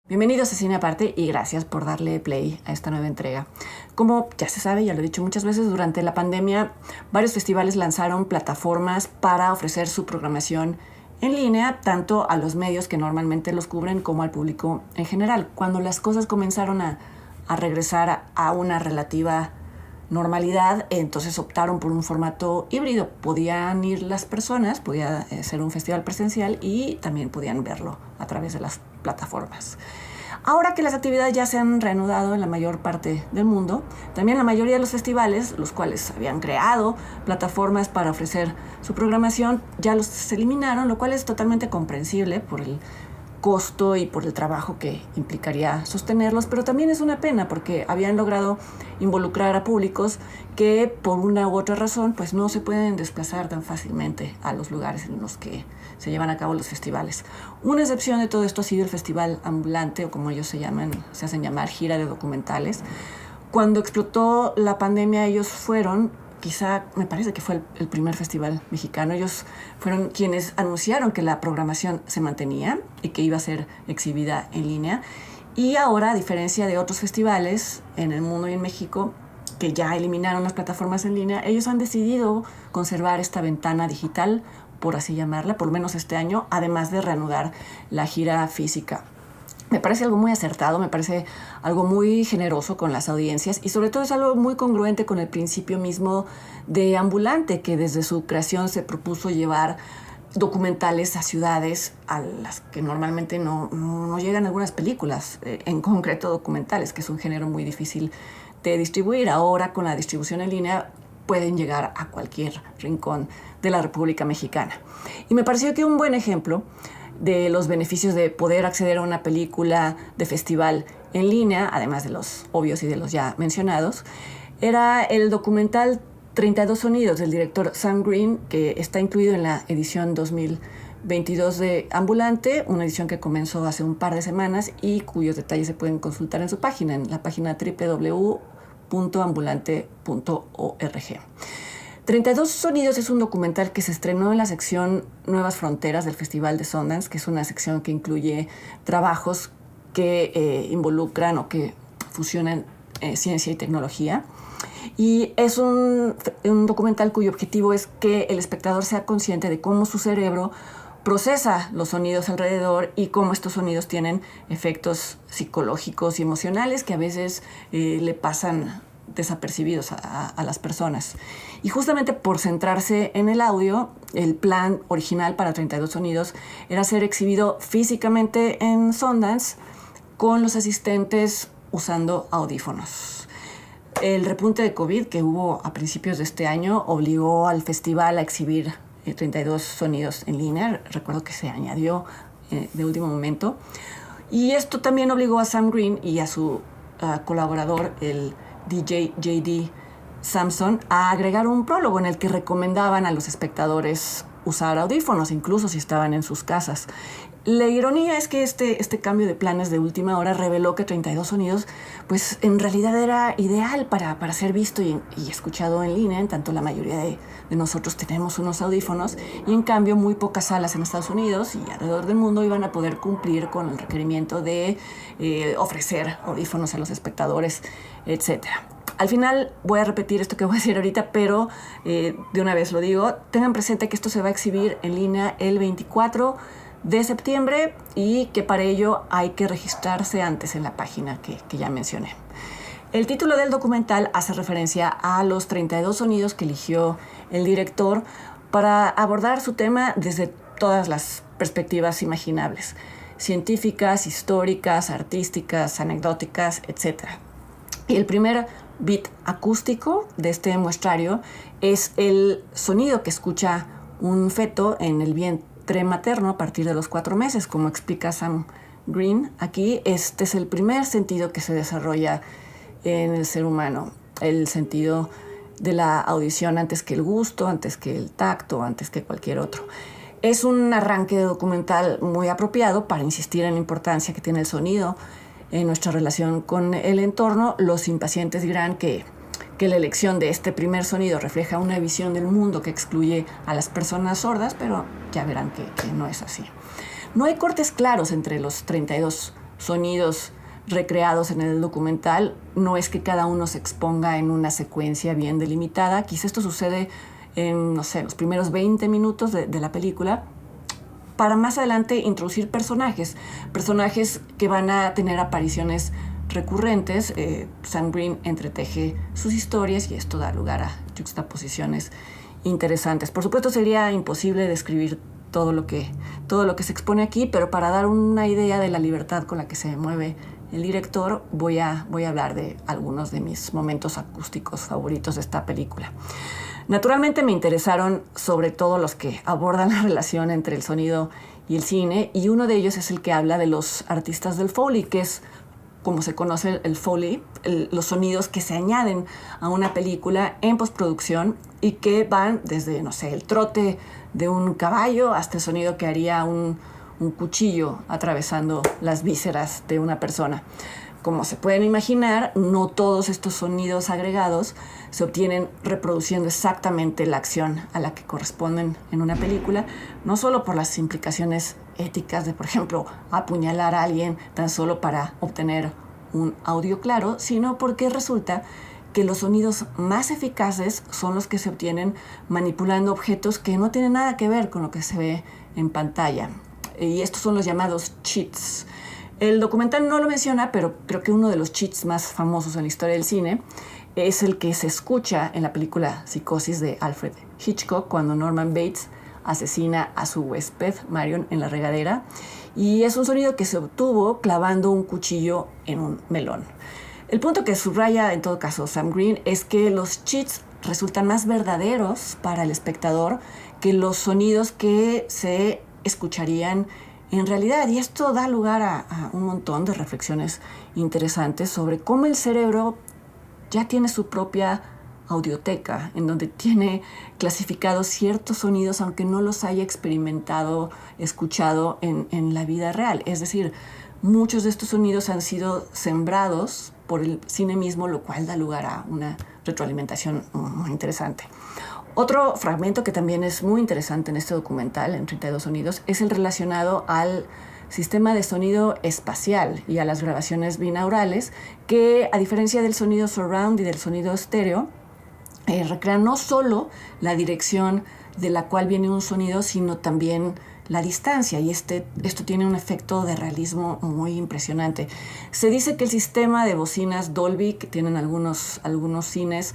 Bienvenidos a Cine Aparte y gracias por darle play a esta nueva entrega. Como ya se sabe, ya lo he dicho muchas veces, durante la pandemia varios festivales lanzaron plataformas para ofrecer su programación en línea, tanto a los medios que normalmente los cubren como al público en general. Cuando las cosas comenzaron a regresar a una relativa normalidad, entonces optaron por un formato híbrido. Podían ir las personas, podía ser un festival presencial y también podían verlo a través de las plataformas. Ahora que las actividades ya se han reanudado en la mayor parte del mundo, también la mayoría de los festivales, los cuales habían creado plataformas para ofrecer su programación, ya los eliminaron, lo cual es totalmente comprensible por el costo y por el trabajo que implicaría sostenerlos, pero también es una pena porque habían logrado involucrar a públicos que por una u otra razón pues no se pueden desplazar tan fácilmente a los lugares en los que se llevan a cabo los festivales. Una excepción de todo esto ha sido el Festival Ambulante, o como ellos se hacen llamar, gira de documentales. Cuando explotó la pandemia, ellos fueron, quizá me parece que fue el primer festival mexicano. Ellos fueron quienes anunciaron que la programación se mantenía y que iba a ser exhibida en línea. Y ahora, a diferencia de otros festivales en el mundo y en México, que ya eliminaron las plataformas en línea, ellos han decidido conservar esta ventana digital, por así llamarla, por lo menos este año, además de reanudar la gira física. Me parece algo muy acertado, me parece algo muy generoso con las audiencias y sobre todo es algo muy congruente con el principio mismo de Ambulante, que desde su creación se propuso llevar documentales a ciudades a las que normalmente no llegan algunas películas, en concreto documentales, que es un género muy difícil de distribuir. Ahora con la distribución en línea pueden llegar a cualquier rincón de la República Mexicana. Y me pareció que un buen ejemplo de los beneficios de poder acceder a una película de festival en línea, además de los obvios y de los ya mencionados, era el documental 32 Sonidos del director Sam Green, que está incluido en la edición 2022 de Ambulante, una edición que comenzó hace un par de semanas y cuyos detalles se pueden consultar en su página, en la página www.ambulante.org. 32 Sonidos es un documental que se estrenó en la sección Nuevas Fronteras del Festival de Sundance, que es una sección que incluye trabajos que involucran o que fusionan ciencia y tecnología. Y es un documental cuyo objetivo es que el espectador sea consciente de cómo su cerebro procesa los sonidos alrededor y cómo estos sonidos tienen efectos psicológicos y emocionales que a veces le pasan desapercibidos a las personas. Y justamente por centrarse en el audio, el plan original para 32 Sonidos era ser exhibido físicamente en Sundance con los asistentes usando audífonos. El repunte de COVID que hubo a principios de este año obligó al festival a exhibir 32 Sonidos en línea. Recuerdo que se añadió de último momento. Y esto también obligó a Sam Green y a su colaborador, el DJ J.D. Samson, a agregar un prólogo en el que recomendaban a los espectadores usar audífonos, incluso si estaban en sus casas. La ironía es que este cambio de planes de última hora reveló que 32 Sonidos pues en realidad era ideal para ser visto y escuchado en línea, en tanto la mayoría de nosotros tenemos unos audífonos y en cambio muy pocas salas en Estados Unidos y alrededor del mundo iban a poder cumplir con el requerimiento de ofrecer audífonos a los espectadores, etc. Al final voy a repetir esto que voy a decir ahorita, pero de una vez lo digo, tengan presente que esto se va a exhibir en línea el 24 de septiembre y que para ello hay que registrarse antes en la página que ya mencioné. El título del documental hace referencia a los 32 sonidos que eligió el director para abordar su tema desde todas las perspectivas imaginables: científicas, históricas, artísticas, anecdóticas, etc. Y el primer beat acústico de este muestrario es el sonido que escucha un feto en el vientre materno a partir de los 4 meses. Como explica Sam Green aquí, este es el primer sentido que se desarrolla en el ser humano, el sentido de la audición antes que el gusto, antes que el tacto, antes que cualquier otro. Es un arranque de documental muy apropiado para insistir en la importancia que tiene el sonido en nuestra relación con el entorno. Los impacientes dirán que la elección de este primer sonido refleja una visión del mundo que excluye a las personas sordas, pero ya verán que no es así. No hay cortes claros entre los 32 sonidos recreados en el documental. No es que cada uno se exponga en una secuencia bien delimitada. Quizá esto sucede en, no sé, los primeros 20 minutos de la película, para más adelante introducir personajes que van a tener apariciones recurrentes. Sam Green entreteje sus historias y esto da lugar a juxtaposiciones interesantes. Por supuesto, sería imposible describir todo lo que se expone aquí, pero para dar una idea de la libertad con la que se mueve el director, voy a hablar de algunos de mis momentos acústicos favoritos de esta película. Naturalmente me interesaron sobre todo los que abordan la relación entre el sonido y el cine, y uno de ellos es el que habla de los artistas del Foley, que es como se conoce el Foley, los sonidos que se añaden a una película en postproducción y que van desde, no sé, el trote de un caballo hasta el sonido que haría un cuchillo atravesando las vísceras de una persona. Como se pueden imaginar, no todos estos sonidos agregados se obtienen reproduciendo exactamente la acción a la que corresponden en una película, no solo por las implicaciones éticas de, por ejemplo, apuñalar a alguien tan solo para obtener un audio claro, sino porque resulta que los sonidos más eficaces son los que se obtienen manipulando objetos que no tienen nada que ver con lo que se ve en pantalla. Y estos son los llamados cheats. El documental no lo menciona, pero creo que uno de los cheats más famosos en la historia del cine es el que se escucha en la película Psicosis de Alfred Hitchcock, cuando Norman Bates asesina a su huésped Marion en la regadera, y es un sonido que se obtuvo clavando un cuchillo en un melón. El punto que subraya en todo caso Sam Green es que los cheats resultan más verdaderos para el espectador que los sonidos que se escucharían en realidad, y esto da lugar a un montón de reflexiones interesantes sobre cómo el cerebro ya tiene su propia audioteca, en donde tiene clasificados ciertos sonidos aunque no los haya experimentado, escuchado en la vida real. Es decir, muchos de estos sonidos han sido sembrados por el cine mismo, lo cual da lugar a una retroalimentación muy interesante. Otro fragmento que también es muy interesante en este documental, en 32 sonidos, es el relacionado al sistema de sonido espacial y a las grabaciones binaurales, que a diferencia del sonido surround y del sonido estéreo, recrean no solo la dirección de la cual viene un sonido, sino también la distancia, y esto tiene un efecto de realismo muy impresionante. Se dice que el sistema de bocinas Dolby, que tienen algunos cines,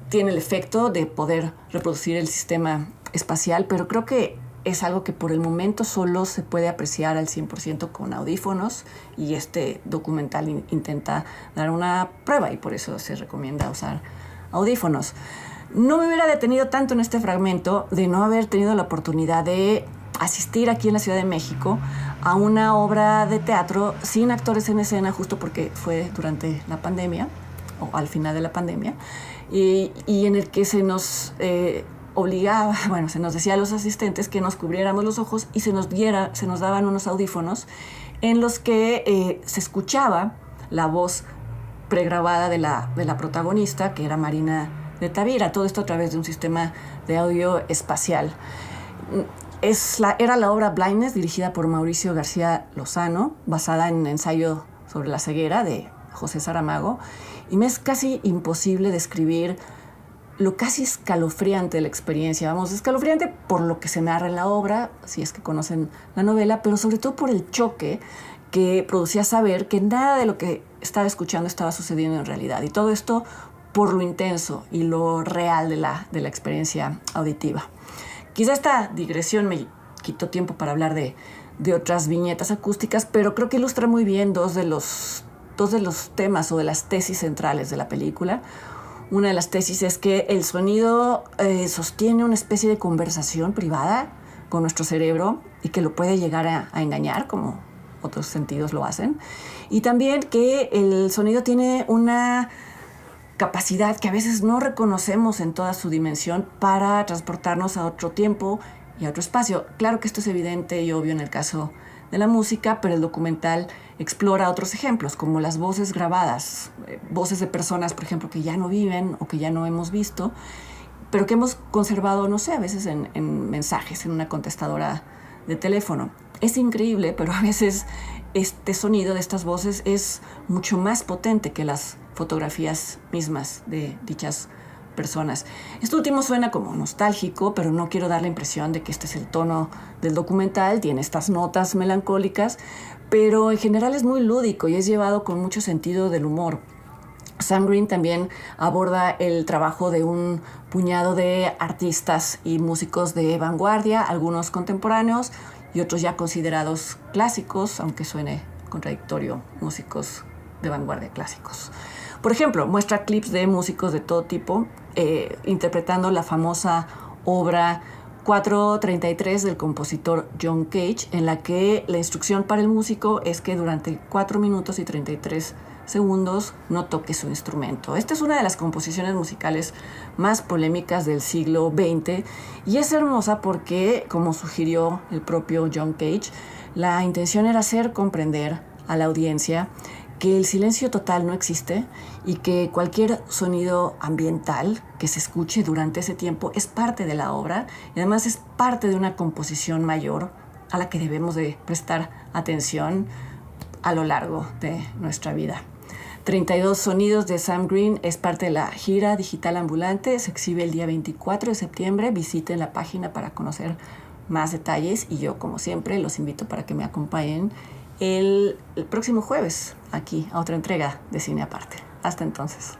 tiene el efecto de poder reproducir el sistema espacial, pero creo que es algo que por el momento solo se puede apreciar al 100% con audífonos, y este documental intenta dar una prueba y por eso se recomienda usar audífonos. No me hubiera detenido tanto en este fragmento de no haber tenido la oportunidad de asistir aquí en la Ciudad de México a una obra de teatro sin actores en escena, justo porque fue durante la pandemia o al final de la pandemia, y en el que se nos obligaba, se nos decía a los asistentes que nos cubriéramos los ojos y se nos daban unos audífonos en los que se escuchaba la voz pregrabada de la protagonista, que era Marina de Tavira. Todo esto a través de un sistema de audio espacial. Era la obra Blindness, dirigida por Mauricio García Lozano, basada en un ensayo sobre la ceguera de José Saramago, y me es casi imposible describir lo casi escalofriante de la experiencia. Escalofriante por lo que se narra en la obra, si es que conocen la novela, pero sobre todo por el choque que producía saber que nada de lo que estaba escuchando estaba sucediendo en realidad, y todo esto por lo intenso y lo real de la experiencia auditiva. Quizá esta digresión me quitó tiempo para hablar de otras viñetas acústicas, pero creo que ilustra muy bien dos de los temas o de las tesis centrales de la película. Una de las tesis es que el sonido sostiene una especie de conversación privada con nuestro cerebro y que lo puede llegar a engañar, como otros sentidos lo hacen. Y también que el sonido tiene una capacidad que a veces no reconocemos en toda su dimensión para transportarnos a otro tiempo y a otro espacio. Claro que esto es evidente y obvio en el caso de la música, pero el documental explora otros ejemplos, como las voces grabadas, voces de personas, por ejemplo, que ya no viven o que ya no hemos visto, pero que hemos conservado, no sé, a veces en mensajes, en una contestadora de teléfono. Es increíble, pero a veces este sonido de estas voces es mucho más potente que las fotografías mismas de dichas personas. Esto último suena como nostálgico, pero no quiero dar la impresión de que este es el tono del documental. Tiene estas notas melancólicas, pero en general es muy lúdico y es llevado con mucho sentido del humor. Sam Green también aborda el trabajo de un puñado de artistas y músicos de vanguardia, algunos contemporáneos y otros ya considerados clásicos, aunque suene contradictorio, músicos de vanguardia clásicos. Por ejemplo, muestra clips de músicos de todo tipo interpretando la famosa obra 4:33 del compositor John Cage, en la que la instrucción para el músico es que durante 4 minutos y 33 segundos no toque su instrumento. Esta es una de las composiciones musicales más polémicas del siglo XX y es hermosa porque, como sugirió el propio John Cage, la intención era hacer comprender a la audiencia que el silencio total no existe y que cualquier sonido ambiental que se escuche durante ese tiempo es parte de la obra y además es parte de una composición mayor a la que debemos de prestar atención a lo largo de nuestra vida. 32 sonidos de Sam Green es parte de la gira digital ambulante, se exhibe el día 24 de septiembre, visiten la página para conocer más detalles y yo, como siempre, los invito para que me acompañen el próximo jueves aquí a otra entrega de Cine Aparte. Hasta entonces.